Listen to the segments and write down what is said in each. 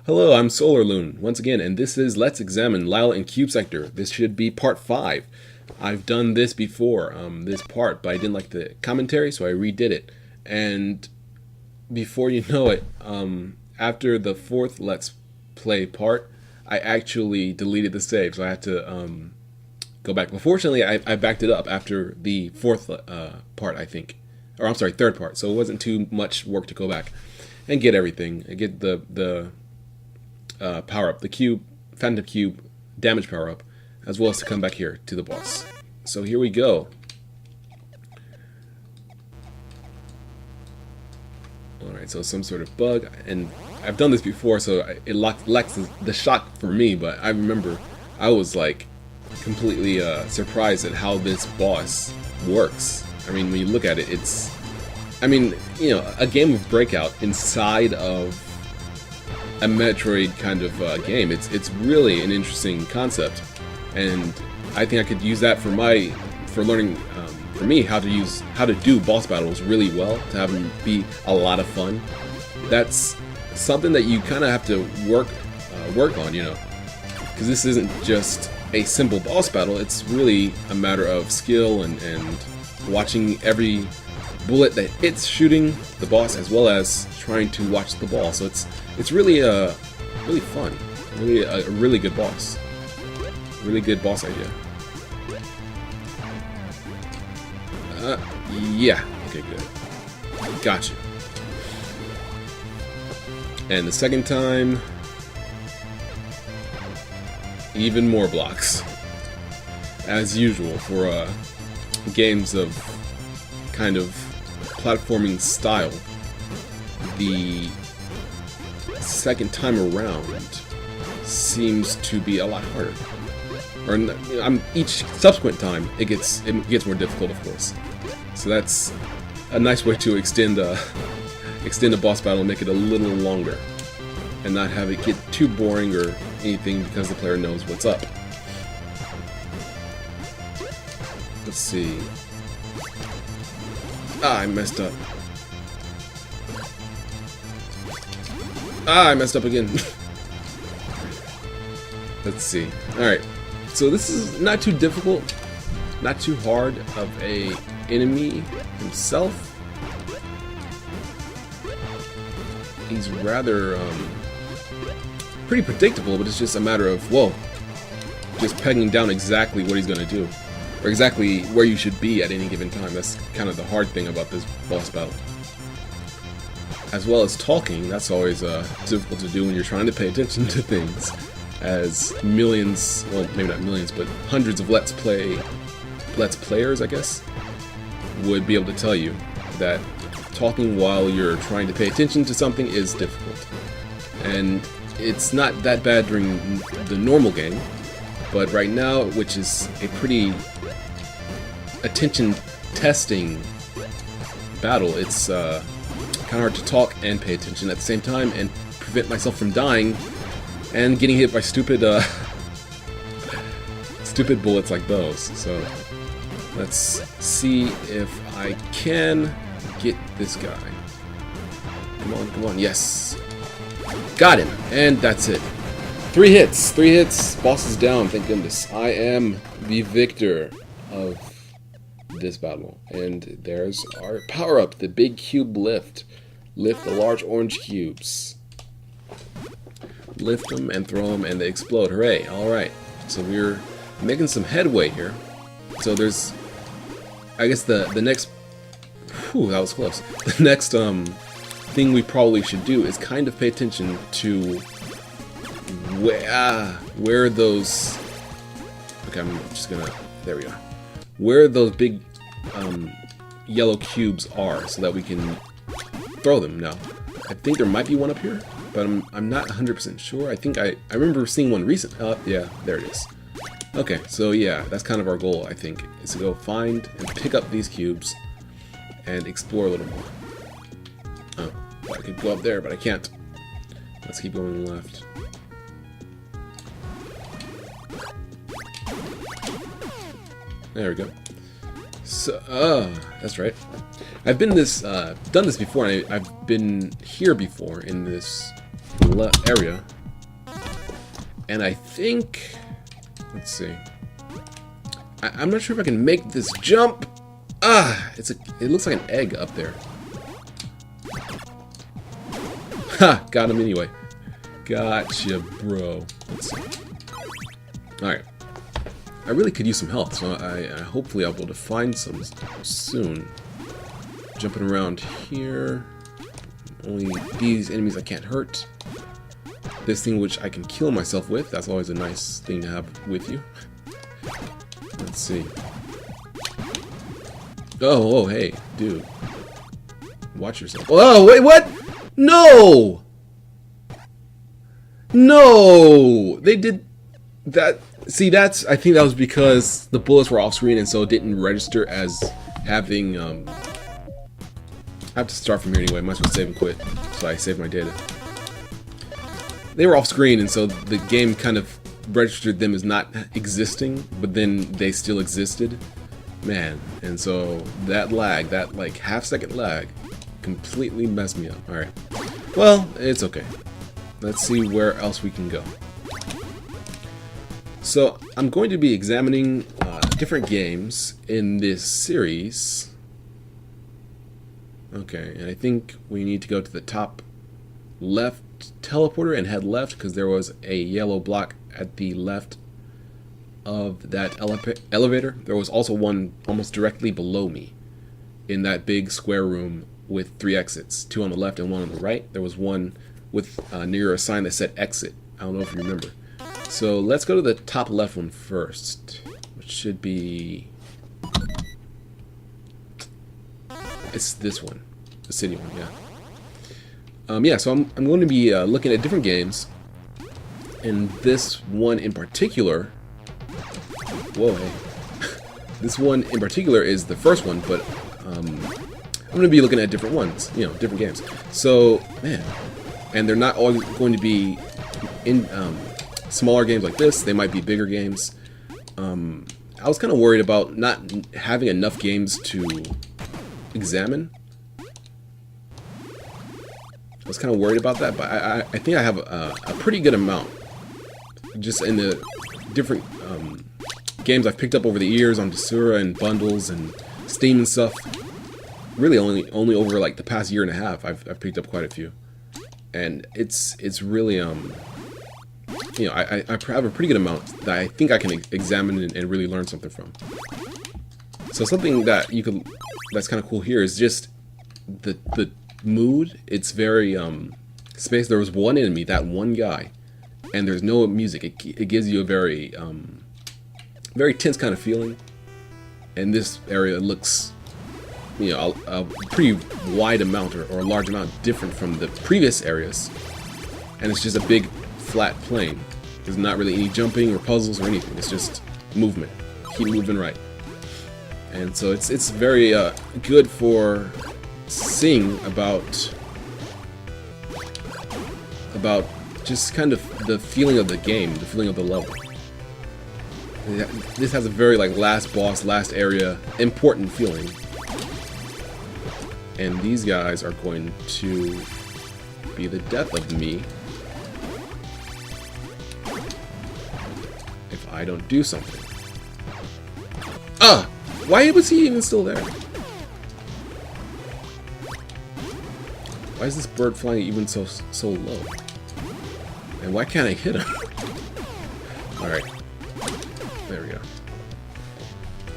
Hello, I'm SolarLune once again, and this is Let's Examine Lyle and Cube Sector. This should be part 5. I've done this before, this part, but I didn't like the commentary, so I redid it. And before you know it, after the 4th Let's Play part, I actually deleted the save, so I had to go back. But fortunately, I backed it up after the 4th part, I think. Or I'm sorry, 3rd part, so it wasn't too much work to go back and get everything. I get the power up, the cube, Phantom Cube damage power up, as well as to come back here to the boss. So here we go. Alright, so some sort of bug, and I've done this before, so it lacks the shock for me, but I remember I was like completely surprised at how this boss works. I mean, when you look at it, it's, I mean, you know, a game of Breakout inside of a Metroid kind of game. It's really an interesting concept, and I think I could use that for learning for me how to do boss battles really well, to have them be a lot of fun. That's something that you kind of have to work on, you know, because this isn't just a simple boss battle. It's really a matter of skill and watching every bullet that it's shooting the boss, as well as trying to watch the ball. So it's really really fun, really a really good boss, really good boss idea. Yeah, okay, good, gotcha. And the second time, even more blocks, as usual for games of kind of platforming style. The second time around seems to be a lot harder, or each subsequent time it gets more difficult, of course. So that's a nice way to extend a boss battle and make it a little longer, and not have it get too boring or anything, because the player knows what's up. Let's see. I messed up. I messed up again. Let's see. Alright. So this is not too difficult, not too hard of a enemy himself. He's rather pretty predictable, but it's just a matter of, whoa, just pegging down exactly what he's gonna do, or exactly where you should be at any given time. That's kind of the hard thing about this boss battle. As well as talking, that's always difficult to do when you're trying to pay attention to things, as millions, well, maybe not millions, but hundreds of Let's Players, I guess, would be able to tell you that talking while you're trying to pay attention to something is difficult. And it's not that bad during the normal game, but right now, which is a pretty attention-testing battle, it's kind of hard to talk and pay attention at the same time and prevent myself from dying and getting hit by stupid stupid bullets like those. So let's see if I can get this guy. Come on, yes. Got him, and that's it. 3 hits, boss is down, thank goodness. I am the victor of this battle. And there's our power-up, the big cube lift. Lift the large orange cubes. Lift them and throw them, and they explode. Hooray! Alright, so we're making some headway here. So there's, I guess the next, whew, that was close. The next thing we probably should do is kind of pay attention to where those, okay, I'm just gonna, there we are, where those big yellow cubes are, so that we can throw them. Now, I think there might be one up here, but I'm not 100% sure. I think I remember seeing one recent. Yeah, there it is. Okay, so yeah, that's kind of our goal, I think, is to go find and pick up these cubes and explore a little more. Oh, I could go up there, but I can't. Let's keep going left. There we go. So, that's right. I've been done this before, and I've been here before in this area. And I think, let's see. I'm not sure if I can make this jump. Ah, it looks like an egg up there. Ha, got him anyway. Gotcha, bro. Let's see. Alright. I really could use some health, so I hopefully I'll be able to find some soon. Jumping around here. Only these enemies I can't hurt. This thing which I can kill myself with. That's always a nice thing to have with you. Let's see. Oh, hey, dude. Watch yourself. Oh, wait, what? No! No! They did that. See, I think that was because the bullets were off screen and so it didn't register as having, I have to start from here anyway. Might as well save and quit. So I saved my data. They were off screen and so the game kind of registered them as not existing, but then they still existed. Man, and so that lag, that like half-second lag, completely messed me up. Alright. Well, it's okay. Let's see where else we can go. So, I'm going to be examining different games in this series. Okay, and I think we need to go to the top left teleporter and head left because there was a yellow block at the left of that elevator. There was also one almost directly below me in that big square room with 3 exits, 2 on the left and 1 on the right. There was one with near a sign that said exit. I don't know if you remember. So let's go to the top left one first, which should be, it's this one, the city one, yeah. Yeah, so I'm going to be looking at different games, and this one in particular, whoa, hey. This one in particular is the first one, but I'm going to be looking at different ones, you know, different games. So, man, and they're not all going to be in smaller games like this. They might be bigger games. I was kind of worried about not having enough games to examine. I was kind of worried about that, but I think I have a pretty good amount just in the different games I've picked up over the years on Desura and bundles and Steam and stuff. Really only over like the past year and a half I've picked up quite a few, and it's really you know, I have a pretty good amount that I think I can examine and really learn something from. So something that that's kind of cool here is just the mood. It's very space. There was one enemy, that one guy, and there's no music. It gives you a very very tense kind of feeling. And this area looks, you know, a pretty wide amount or a large amount different from the previous areas. And it's just a big flat plane. There's not really any jumping or puzzles or anything. It's just movement. Keep moving right. And so it's very good for seeing about just kind of the feeling of the game, the feeling of the level. This has a very like last boss, last area, important feeling. And these guys are going to be the death of me if I don't do something. Why was he even still there? Why is this bird flying even so low? And why can't I hit him? Alright. There we go.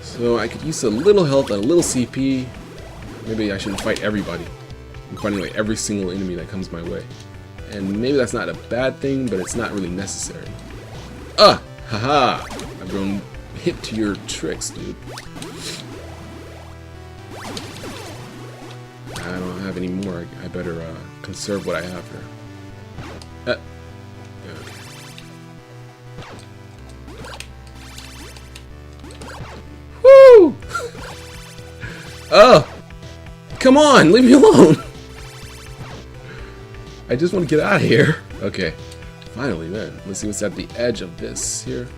So I could use a little health and a little CP. Maybe I shouldn't fight everybody. I'm fighting like every single enemy that comes my way. And maybe that's not a bad thing, but it's not really necessary. Haha! I've grown hip to your tricks, dude. I don't have any more. I better conserve what I have here. Okay. Woo! Come on, leave me alone. I just want to get out of here. Okay, finally, man. Let's see what's at the edge of this here.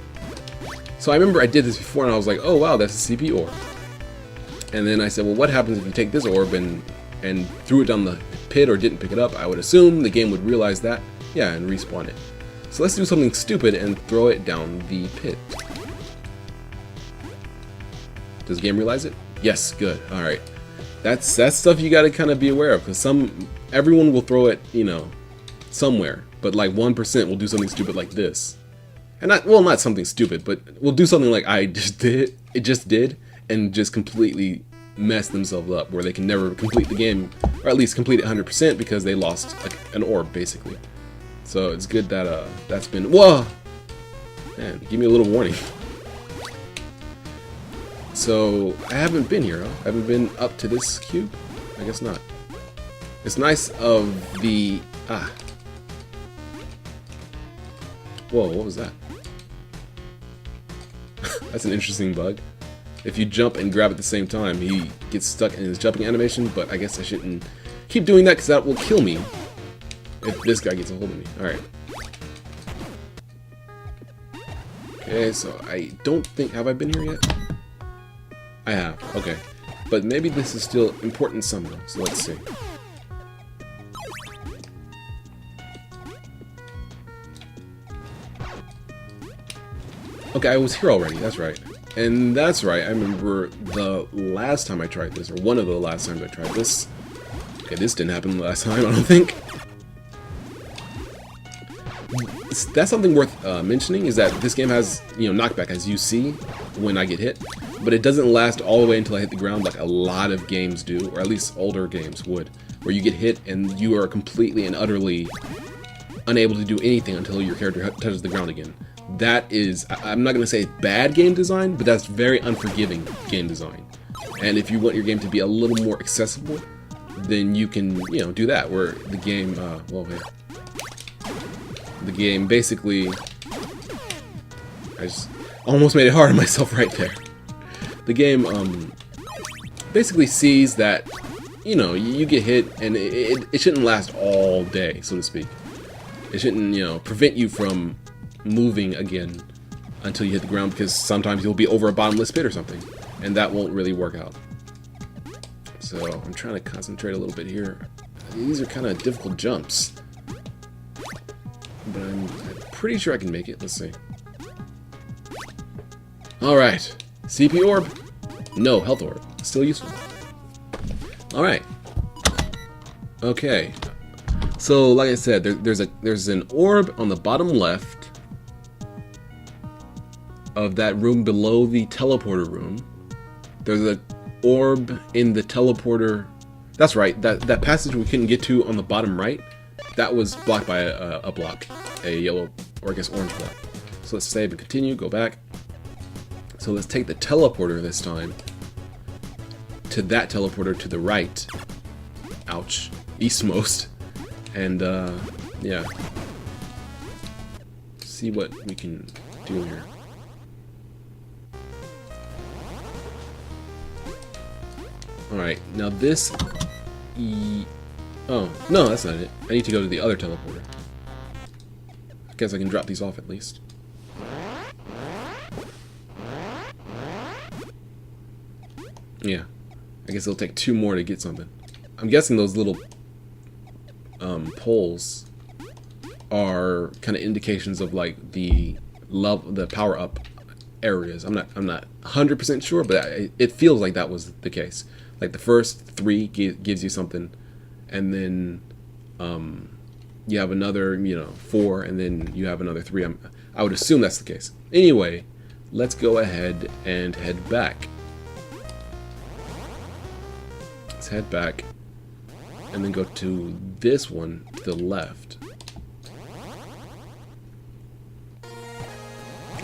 So I remember I did this before, and I was like, oh wow, that's a CP orb. And then I said, well, what happens if you take this orb and threw it down the pit or didn't pick it up? I would assume the game would realize that, yeah, and respawn it. So let's do something stupid and throw it down the pit. Does the game realize it? Yes, good. All right. That's stuff you got to kind of be aware of, because everyone will throw it, you know, somewhere, but like 1% will do something stupid like this. And not something stupid, but will do something like I just did, and just completely mess themselves up, where they can never complete the game, or at least complete it 100% because they lost an orb, basically. So it's good that that's been, whoa, man, give me a little warning. So I haven't been here, huh? I haven't been up to this cube? I guess not. It's nice of the, whoa, what was that? That's an interesting bug. If you jump and grab at the same time, he gets stuck in his jumping animation, but I guess I shouldn't keep doing that because that will kill me if this guy gets a hold of me. Alright. Okay, so I don't think, have I been here yet? I have, okay. But maybe this is still important somehow, so let's see. Okay, I was here already, that's right. And that's right, I remember the last time I tried this, or one of the last times I tried this. Okay, this didn't happen last time, I don't think. That's something worth mentioning, is that this game has, you know, knockback, as you see when I get hit. But it doesn't last all the way until I hit the ground like a lot of games do, or at least older games would, where you get hit and you are completely and utterly unable to do anything until your character touches the ground again. That is, I'm not going to say bad game design, but that's very unforgiving game design. And if you want your game to be a little more accessible, then you can, you know, do that, where the game, the game basically, I just almost made it hard on myself right there. The game basically sees that, you know, you get hit and it shouldn't last all day, so to speak. It shouldn't, you know, prevent you from moving again until you hit the ground, because sometimes you'll be over a bottomless pit or something, and that won't really work out. So I'm trying to concentrate a little bit here. These are kind of difficult jumps, but I'm pretty sure I can make it. Let's see. Alright. CP orb? No, health orb. Still useful. Alright. Okay. So, like I said, there's an orb on the bottom left of that room below the teleporter room. There's an orb in the teleporter. That's right, that passage we couldn't get to on the bottom right, that was blocked by a block. A yellow, or I guess orange block. So let's save and continue, go back. So let's take the teleporter this time to that teleporter to the right. Ouch. Eastmost. And, yeah. See what we can do here. Alright, now this... Oh, no, that's not it. I need to go to the other teleporter. I guess I can drop these off at least. Yeah. I guess it'll take 2 more to get something. I'm guessing those little poles are kind of indications of like the power up areas. I'm not 100% sure, but it feels like that was the case. Like the first 3 gives you something, and then you have another, you know, 4, and then you have another 3. I would assume that's the case. Anyway, let's go ahead and head back. Let's head back and then go to this one to the left.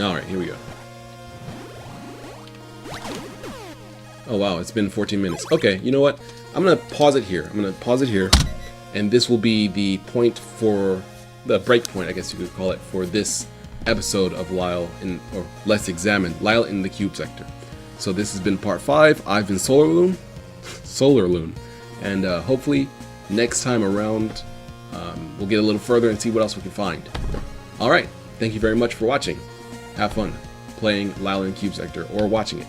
Alright, here we go. Oh wow, it's been 14 minutes. Okay, you know what? I'm gonna pause it here. And this will be the point for the break point, I guess you could call it, for this episode of Lyle or Let's Examine Lyle in the Cube Sector. So this has been part 5. I've been SolarLune, and hopefully next time around we'll get a little further and see what else we can find. Alright, thank you very much for watching. Have fun playing Lyle in the Cube Sector, or watching it.